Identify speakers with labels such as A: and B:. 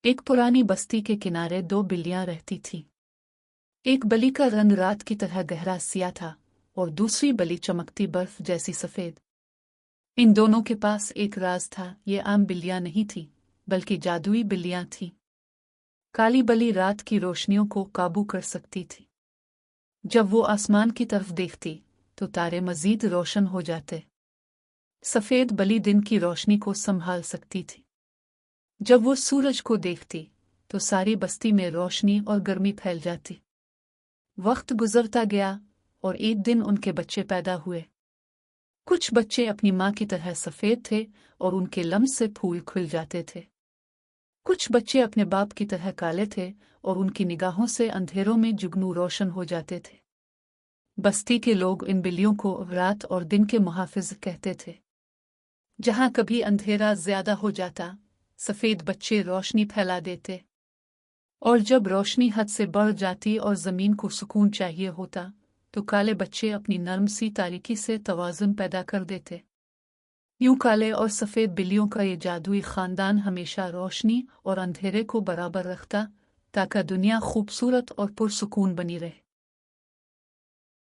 A: एक पुरानी बस्ती के किनारे दो बिल्लियां रहती थीं। एक बलि का रंग रात की तरह गहरा सिया था और दूसरी बलि चमकती बर्फ जैसी सफेद। इन दोनों के पास एक राज था। ये आम बिल्लियां नहीं थीं, बल्कि जादुई बिल्लियां थीं। काली बलि रात की रोशनियों को काबू कर सकती थी। जब वो आसमान की तरफ देखती तो तारे मजीद रोशन हो जाते। सफेद बलि दिन की रोशनी को संभाल सकती थी। जब वो सूरज को देखती तो सारी बस्ती में रोशनी और गर्मी फैल जाती। वक्त गुजरता गया और एक दिन उनके बच्चे पैदा हुए। कुछ बच्चे अपनी माँ की तरह सफेद थे और उनके लम्स से फूल खुल जाते थे। कुछ बच्चे अपने बाप की तरह काले थे और उनकी निगाहों से अंधेरों में जुगनू रोशन हो जाते थे। बस्ती के लोग इन बिल्लियों को रात और दिन के मुहाफिज कहते थे। जहाँ कभी अंधेरा ज्यादा हो जाता, सफेद बच्चे रोशनी फैला देते, और जब रोशनी हद से बढ़ जाती और जमीन को सुकून चाहिए होता तो काले बच्चे अपनी नर्म सी तारीकी से तवाज़ुन पैदा कर देते। यूं काले और सफेद बिल्लियों का ये जादुई खानदान हमेशा रोशनी और अंधेरे को बराबर रखता, ताकि दुनिया खूबसूरत और पुरसुकून बनी रहे।